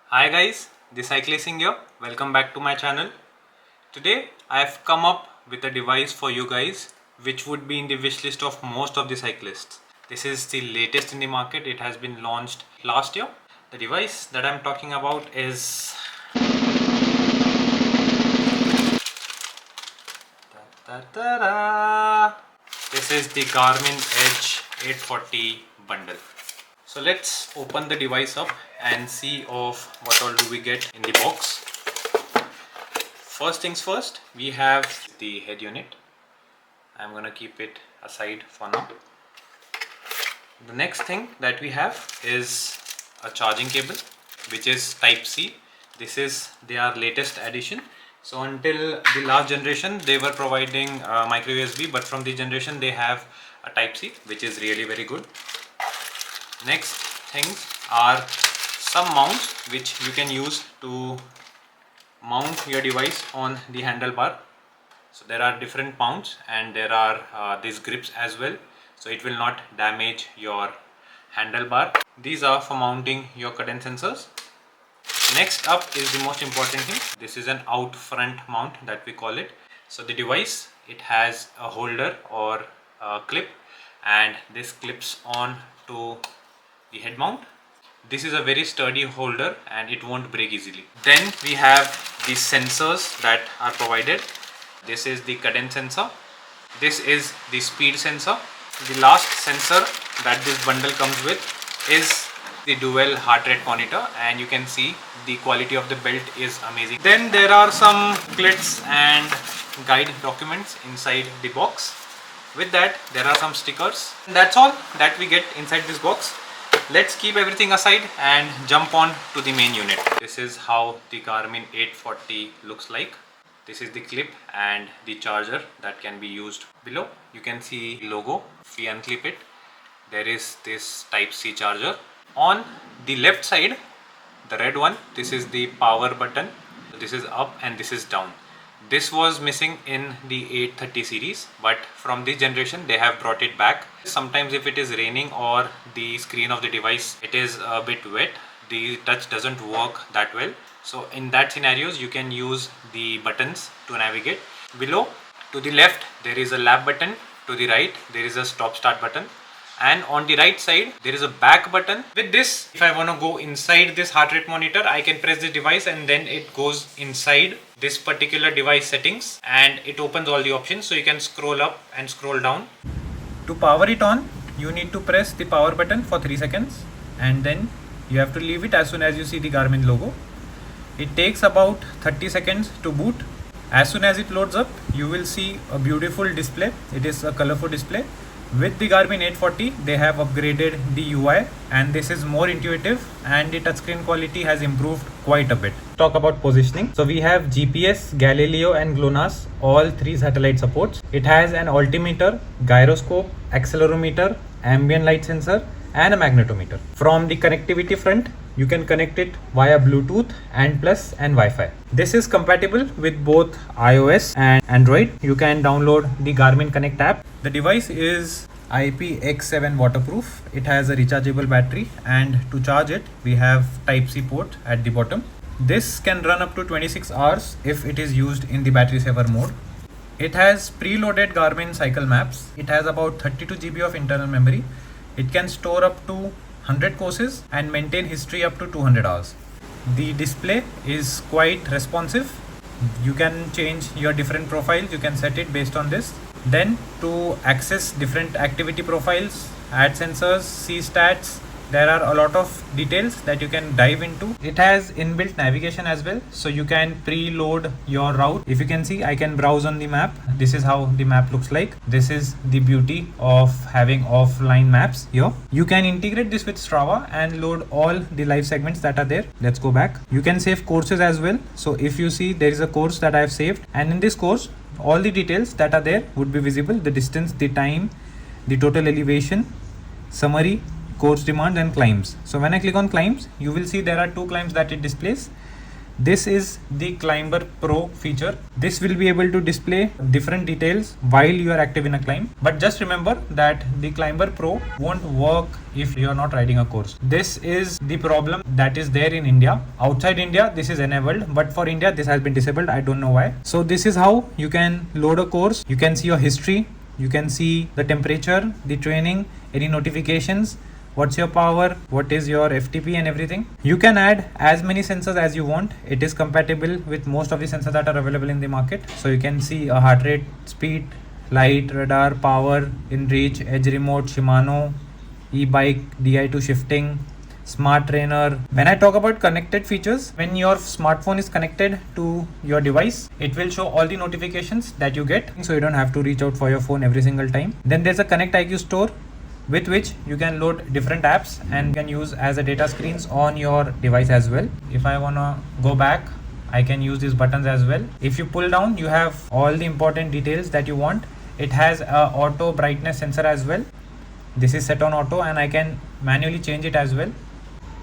Hi guys, the Cyclist here. Welcome back to my channel. Today I have come up with a device for you guys which would be in the wish list of most of the cyclists. This is the latest in the market. It has been launched last year. The device that I'm talking about is this is the Garmin Edge 840 bundle. So let's open the device up and see of what all do we get in the box. First things first, we have the head unit. I'm gonna keep it aside for now. The next thing that we have is a charging cable, which is Type C. This is their latest addition. So until the last generation, they were providing micro USB, but from the generation they have a Type C, which is really very good. Next things are some mounts which you can use to mount your device on the handlebar. So there are different mounts and there are these grips as well, so it will not damage your handlebar. These are for mounting your cadence sensors. Next up is the most important thing. This is an out front mount that we call it. So the device, it has a holder or a clip, and this clips on to the head mount. This is a very sturdy holder and it won't break easily. Then we have the sensors that are provided. This is the cadence sensor. This is the speed sensor. The last sensor that this bundle comes with is the dual heart rate monitor, and you can see the quality of the belt is amazing. Then there are some booklets and guide documents inside the box. With that, there are some stickers. That's all that we get inside this box. Let's keep everything aside and jump on to the main unit. This is how the Garmin 840 looks like. This is the clip and the charger that can be used below. You can see the logo. If we unclip it, there is this Type C charger. On the left side, the red one, this is the power button. This is up and this is down. This was missing in the 830 series, but from this generation they have brought it back. Sometimes if it is raining or the screen of the device, it is a bit wet, the touch doesn't work that well. So in that scenarios, you can use the buttons to navigate. Below to the left, there is a lap button. To the right, there is a stop start button. And on the right side, there is a back button. With this, if I want to go inside this heart rate monitor, I can press this device and then it goes inside this particular device settings and it opens all the options, so you can scroll up and scroll down. To power it on, you need to press the power button for 3 seconds and then you have to leave it as soon as you see the Garmin logo. It takes about 30 seconds to boot. As soon as it loads up, you will see a beautiful display. It is a colorful display. With the Garmin 840, they have upgraded the UI and this is more intuitive and the touchscreen quality has improved quite a bit. Talk about positioning. So we have GPS, Galileo and GLONASS, all 3 satellite supports. It has an altimeter, gyroscope, accelerometer, ambient light sensor and a magnetometer. From the connectivity front, you can connect it via Bluetooth and Plus and Wi-Fi. This is compatible with both iOS and Android. You can download the Garmin Connect app. The device is IPX7 waterproof. It has a rechargeable battery and to charge it, we have Type C port at the bottom. This can run up to 26 hours if it is used in the battery saver mode. It has preloaded Garmin cycle maps. It has about 32 GB of internal memory. It can store up to 100 courses and maintain history up to 200 hours. The display is quite responsive. You can change your different profiles. You can set it based on this. Then to access different activity profiles, add sensors, see stats, there are a lot of details that you can dive into. It has inbuilt navigation as well, so you can preload your route. If you can see, I can browse on the map. This is how the map looks like. This is the beauty of having offline maps here. You can integrate this with Strava and load all the live segments that are there. Let's go back. You can save courses as well. So if you see, there is a course that I have saved, and in this course, all the details that are there would be visible: the distance, the time, the total elevation, summary, course demand and climbs. So when I click on climbs, you will see there are 2 climbs that it displays. This is the ClimbPro feature. This will be able to display different details while you are active in a climb. But just remember that the ClimbPro won't work if you are not riding a course. This is the problem that is there in India. Outside India, this is enabled, but for India, this has been disabled. I don't know why. So this is how you can load a course. You can see your history. You can see the temperature, the training, any notifications, what's your power, what is your FTP and everything. You can add as many sensors as you want. It is compatible with most of the sensors that are available in the market. So you can see a heart rate, speed, light, radar, power, InReach, Edge remote, Shimano, e-bike, Di2 shifting, smart trainer. When I talk about connected features, when your smartphone is connected to your device, it will show all the notifications that you get, so you don't have to reach out for your phone every single time. Then there's a Connect IQ store, with which you can load different apps and can use as a data screens on your device as well. If I wanna go back, I can use these buttons as well. If you pull down, you have all the important details that you want. It has a auto brightness sensor as well. This is set on auto and I can manually change it as well.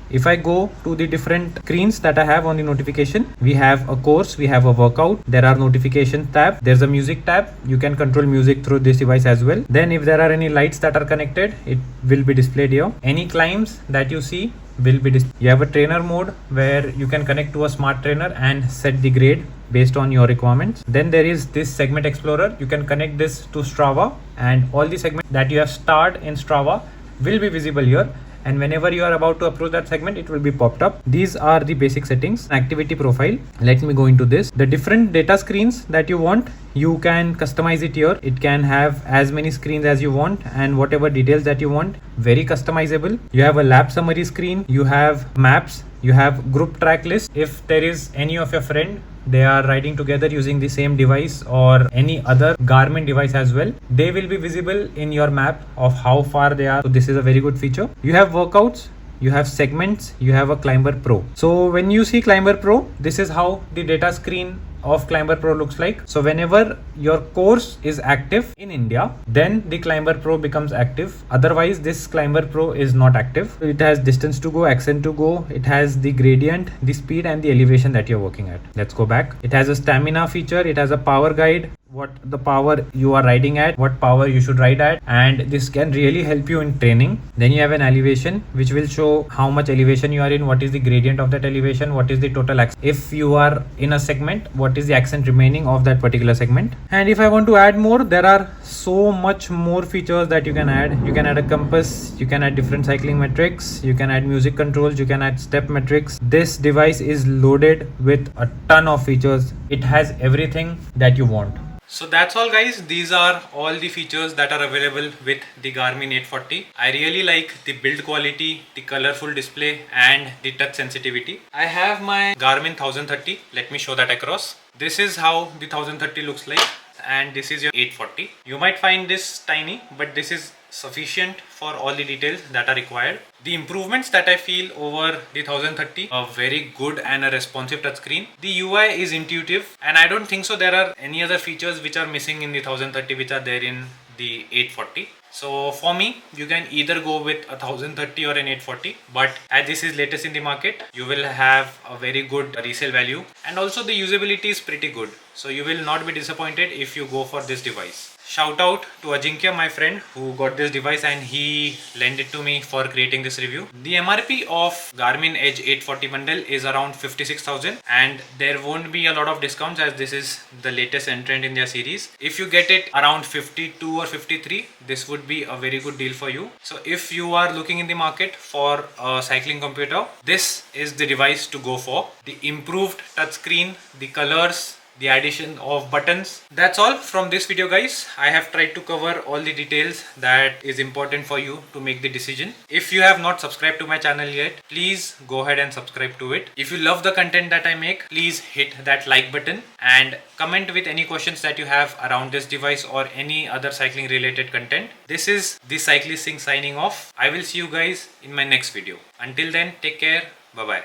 If I go to the different screens that I have on the notification, we have a course, we have a workout, there are notification tab, there's a music tab. You can control music through this device as well. Then if there are any lights that are connected, it will be displayed here. Any climbs that you see will be displayed. You have a trainer mode where you can connect to a smart trainer and set the grade based on your requirements. Then there is this segment explorer. You can connect this to Strava and all the segments that you have starred in Strava will be visible here. And whenever you are about to approach that segment, it will be popped up. These are the basic settings. Activity profile. Let me go into this. The different data screens that you want, you can customize it here. It can have as many screens as you want and whatever details that you want. Very customizable. You have a lap summary screen. You have maps. You have group track list. If there is any of your friend, they are riding together using the same device or any other Garmin device as well, they will be visible in your map of how far they are. So this is a very good feature. You have workouts, you have segments, you have a ClimbPro. So when you see ClimbPro, this is how the data screen of ClimbPro looks like. So whenever your course is active in India, then the ClimbPro becomes active. Otherwise, this ClimbPro is not active. It has distance to go, accent to go. It has the gradient, the speed and the elevation that you're working at. Let's go back. It has a stamina feature. It has a power guide, what the power you are riding at, what power you should ride at, and this can really help you in training. Then you have an elevation which will show how much elevation you are in, what is the gradient of that elevation, what is the total accent. If you are in a segment, what is the accent remaining of that particular segment. And if I want to add more, there are so much more features that you can add. You can add a compass, you can add different cycling metrics, you can add music controls, you can add step metrics. This device is loaded with a ton of features. It has everything that you want. So that's all guys, these are all the features that are available with the Garmin 840. I really like the build quality, the colorful display and the touch sensitivity. I have my Garmin 1030, let me show that across. This is how the 1030 looks like and this is your 840. You might find this tiny, but this is sufficient for all the details that are required. The improvements that I feel over the 1030, a very good and a responsive touchscreen. The UI is intuitive and I don't think so there are any other features which are missing in the 1030 which are there in the 840. So for me, you can either go with a 1030 or an 840, but as this is latest in the market, you will have a very good resale value and also the usability is pretty good. So you will not be disappointed if you go for this device. Shout out to Ajinkya, my friend, who got this device and he lent it to me for creating this review. The MRP of Garmin Edge 840 bundle is around 56,000 and there won't be a lot of discounts as this is the latest entrant in their series. If you get it around 52 or 53, this would be a very good deal for you. So if you are looking in the market for a cycling computer, this is the device to go for. The improved touchscreen, the colors, the addition of buttons. That's all from this video guys. I have tried to cover all the details that is important for you to make the decision. If you have not subscribed to my channel yet, please go ahead and subscribe to it. If you love the content that I make, please hit that like button and comment with any questions that you have around this device or any other cycling related content. This is the Cyclist signing off. I will see you guys in my next video. Until then, take care. Bye bye.